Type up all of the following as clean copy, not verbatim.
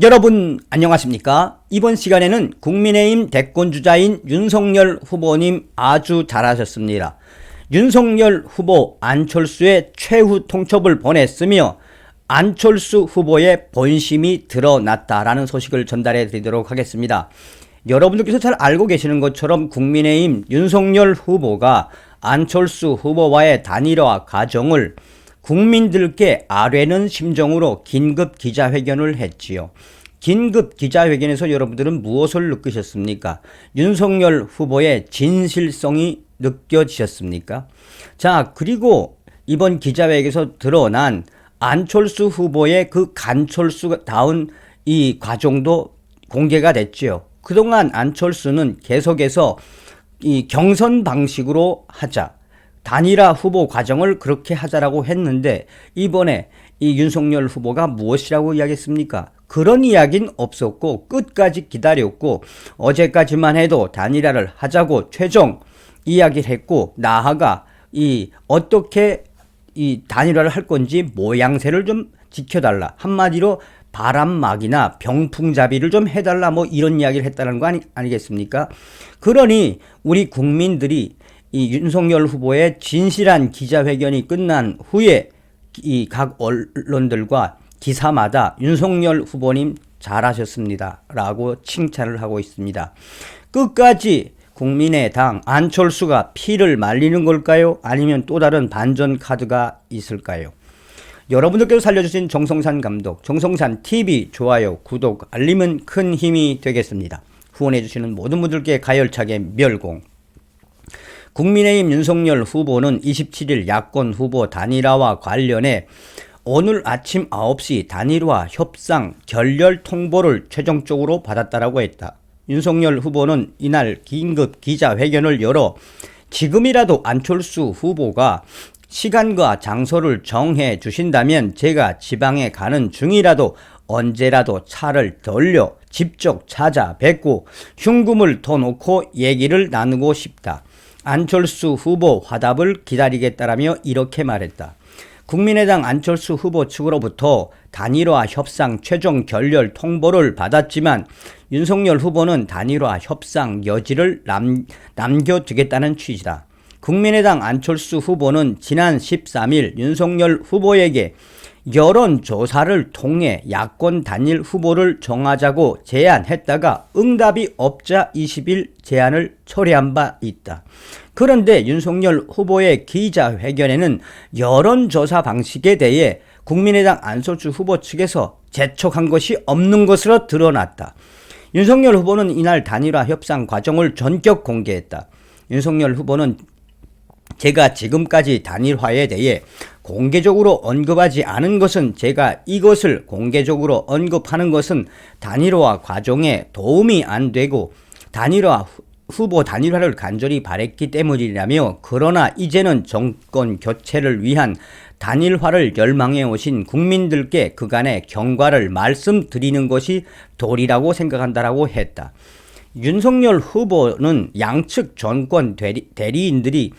여러분 안녕하십니까? 이번 시간에는 국민의힘 대권주자인 윤석열 후보님 아주 잘하셨습니다. 윤석열 후보 안철수의 최후 통첩을 보냈으며 안철수 후보의 본심이 드러났다라는 소식을 전달해 드리도록 하겠습니다. 여러분들께서 잘 알고 계시는 것처럼 국민의힘 윤석열 후보가 안철수 후보와의 단일화 과정을 국민들께 아뢰는 심정으로 긴급 기자회견을 했지요. 긴급 기자회견에서 여러분들은 무엇을 느끼셨습니까? 윤석열 후보의 진실성이 느껴지셨습니까? 자, 그리고 이번 기자회견에서 드러난 안철수 후보의 그 간철수다운 이 과정도 공개가 됐지요. 그동안 안철수는 계속해서 이 경선 방식으로 하자, 단일화 후보 과정을 그렇게 하자라고 했는데 이번에 이 윤석열 후보가 무엇이라고 이야기했습니까? 그런 이야기는 없었고 끝까지 기다렸고 어제까지만 해도 단일화를 하자고 최종 이야기를 했고 나아가 이 어떻게 이 단일화를 할 건지 모양새를 좀 지켜달라. 한마디로 바람막이나 병풍잡이를 좀 해달라 뭐 이런 이야기를 했다는 거 아니겠습니까? 그러니 우리 국민들이 이 윤석열 후보의 진실한 기자회견이 끝난 후에 이 각 언론들과 기사마다 윤석열 후보님 잘하셨습니다 라고 칭찬을 하고 있습니다. 끝까지 국민의당 안철수가 피를 말리는 걸까요? 아니면 또 다른 반전 카드가 있을까요? 여러분들께서 살려주신 정성산 감독, 정성산 TV 좋아요, 구독, 알림은 큰 힘이 되겠습니다. 후원해주시는 모든 분들께 가열차게 멸공. 국민의힘 윤석열 후보는 27일 야권 후보 단일화와 관련해 오늘 아침 9시 단일화 협상 결렬 통보를 최종적으로 받았다라고 했다. 윤석열 후보는 이날 긴급 기자회견을 열어 지금이라도 안철수 후보가 시간과 장소를 정해 주신다면 제가 지방에 가는 중이라도 언제라도 차를 돌려 직접 찾아뵙고 흉금을 더 놓고 얘기를 나누고 싶다. 안철수 후보 화답을 기다리겠다라며 이렇게 말했다. 국민의당 안철수 후보 측으로부터 단일화 협상 최종 결렬 통보를 받았지만 윤석열 후보는 단일화 협상 여지를 남겨두겠다는 취지다. 국민의당 안철수 후보는 지난 13일 윤석열 후보에게 여론조사를 통해 야권 단일 후보를 정하자고 제안했다가 응답이 없자 20일 제안을 철회한 바 있다. 그런데 윤석열 후보의 기자회견에는 여론조사 방식에 대해 국민의당 안철수 후보 측에서 재촉한 것이 없는 것으로 드러났다. 윤석열 후보는 이날 단일화 협상 과정을 전격 공개했다. 윤석열 후보는 제가 지금까지 단일화에 대해 공개적으로 언급하지 않은 것은 제가 이것을 공개적으로 언급하는 것은 단일화 과정에 도움이 안 되고 후보 단일화를 간절히 바랬기 때문이라며 그러나 이제는 정권 교체를 위한 단일화를 열망해 오신 국민들께 그간의 경과를 말씀드리는 것이 도리라고 생각한다라고 했다. 윤석열 후보는 양측 정권 대리인들이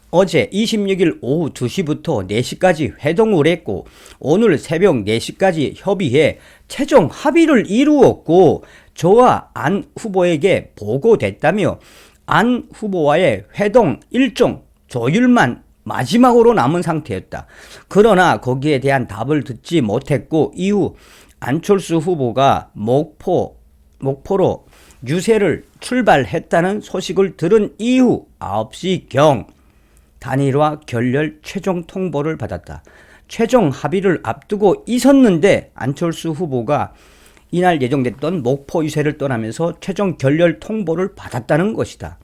어제 26일 오후 2시부터 4시까지 회동을 했고 오늘 새벽 4시까지 협의해 최종 합의를 이루었고 저와 안 후보에게 보고됐다며 안 후보와의 회동 일정 조율만 마지막으로 남은 상태였다. 그러나 거기에 대한 답을 듣지 못했고 이후 안철수 후보가 목포로 유세를 출발했다는 소식을 들은 이후 9시경 단일화 결렬 최종 통보를 받았다. 최종 합의를 앞두고 있었는데 안철수 후보가 이날 예정됐던 목포 유세를 떠나면서 최종 결렬 통보를 받았다는 것이다.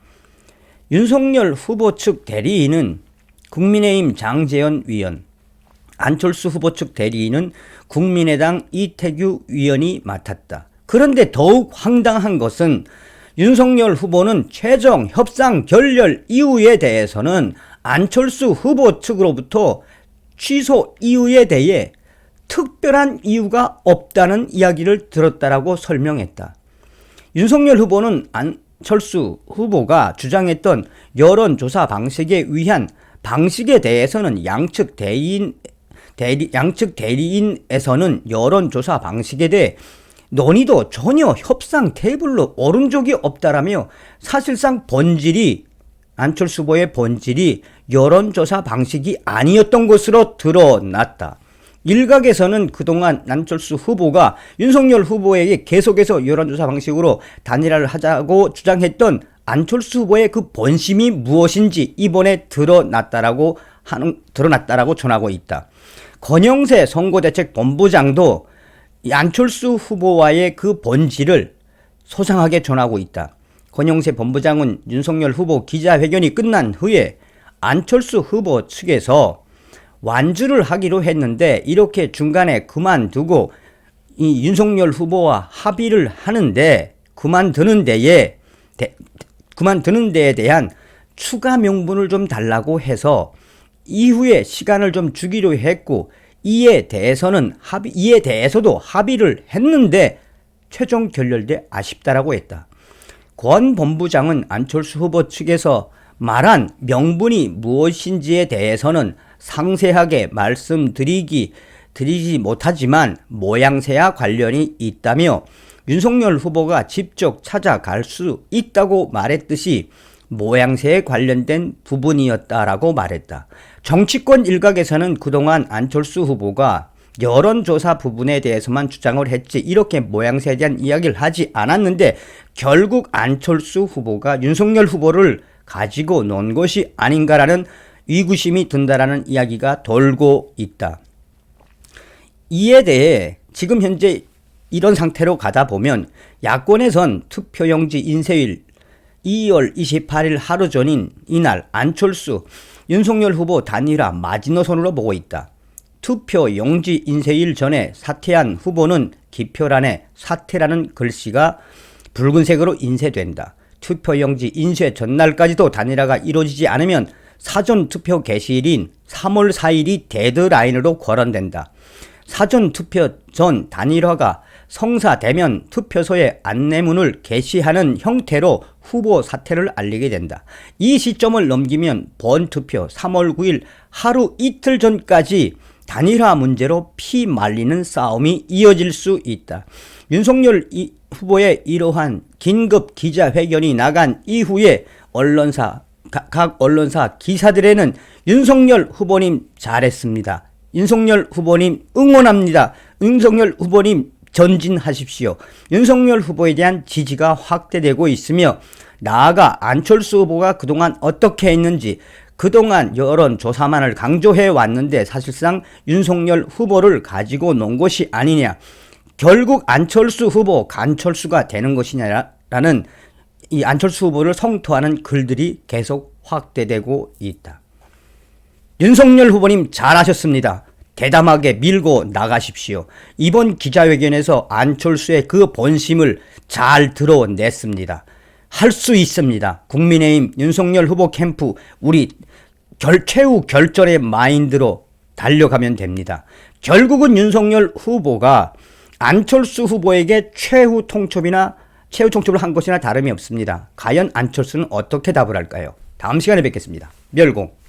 윤석열 후보 측 대리인은 국민의힘 장제연 위원, 안철수 후보 측 대리인은 국민의당 이태규 위원이 맡았다. 그런데 더욱 황당한 것은 윤석열 후보는 최종 협상 결렬 이유에 대해서는 안철수 후보 측으로부터 취소 이유에 대해 특별한 이유가 없다는 이야기를 들었다라고 설명했다. 윤석열 후보는 안철수 후보가 주장했던 여론조사 방식에 의한 방식에 대해서는 양측 대리인에서는 여론조사 방식에 대해 논의도 전혀 협상 테이블로 오른 적이 없다라며 사실상 안철수 후보의 본질이 여론조사 방식이 아니었던 것으로 드러났다. 일각에서는 그동안 안철수 후보가 윤석열 후보에게 계속해서 여론조사 방식으로 단일화를 하자고 주장했던 안철수 후보의 그 본심이 무엇인지 이번에 드러났다라고 전하고 있다. 권영세 선거대책본부장도 안철수 후보와의 그 본질을 소상하게 전하고 있다. 권영세 본부장은 윤석열 후보 기자회견이 끝난 후에 안철수 후보 측에서 완주를 하기로 했는데 이렇게 중간에 그만두고 이 윤석열 후보와 합의를 하는데 그만두는 데에 대한 추가 명분을 좀 달라고 해서 이후에 시간을 좀 주기로 했고 이에 대해서도 합의를 했는데 최종 결렬돼 아쉽다라고 했다. 권 본부장은 안철수 후보 측에서 말한 명분이 무엇인지에 대해서는 상세하게 말씀드리지 못하지만 모양새와 관련이 있다며 윤석열 후보가 직접 찾아갈 수 있다고 말했듯이 모양새에 관련된 부분이었다라고 말했다. 정치권 일각에서는 그동안 안철수 후보가 여론조사 부분에 대해서만 주장을 했지 이렇게 모양새에 대한 이야기를 하지 않았는데 결국 안철수 후보가 윤석열 후보를 가지고 논 것이 아닌가라는 의구심이 든다라는 이야기가 돌고 있다. 이에 대해 지금 현재 이런 상태로 가다 보면 야권에선 투표용지 인쇄일 2월 28일 하루 전인 이날 안철수, 윤석열 후보 단일화 마지노선으로 보고 있다. 투표용지 인쇄일 전에 사퇴한 후보는 기표란에 사퇴라는 글씨가 붉은색으로 인쇄된다. 투표용지 인쇄 전날까지도 단일화가 이루어지지 않으면 사전투표 개시일인 3월 4일이 데드라인으로 거론된다. 사전투표 전 단일화가 성사되면 투표소에 안내문을 게시하는 형태로 후보 사퇴를 알리게 된다. 이 시점을 넘기면 본투표 3월 9일 하루 이틀 전까지 단일화 문제로 피 말리는 싸움이 이어질 수 있다. 윤석열 후보의 이러한 긴급 기자회견이 나간 이후에 각 언론사 기사들에는 윤석열 후보님 잘했습니다. 윤석열 후보님 응원합니다. 윤석열 후보님 전진하십시오. 윤석열 후보에 대한 지지가 확대되고 있으며 나아가 안철수 후보가 그동안 어떻게 했는지 그동안 여론조사만을 강조해 왔는데 사실상 윤석열 후보를 가지고 논 것이 아니냐. 결국 안철수 후보 간철수가 되는 것이냐라는 이 안철수 후보를 성토하는 글들이 계속 확대되고 있다. 윤석열 후보님 잘하셨습니다. 대담하게 밀고 나가십시오. 이번 기자회견에서 안철수의 그 본심을 잘 드러냈습니다. 할 수 있습니다. 국민의힘 윤석열 후보 캠프 우리 최후 결전의 마인드로 달려가면 됩니다. 결국은 윤석열 후보가 안철수 후보에게 최후 통첩을 한 것이나 다름이 없습니다. 과연 안철수는 어떻게 답을 할까요? 다음 시간에 뵙겠습니다. 멸공.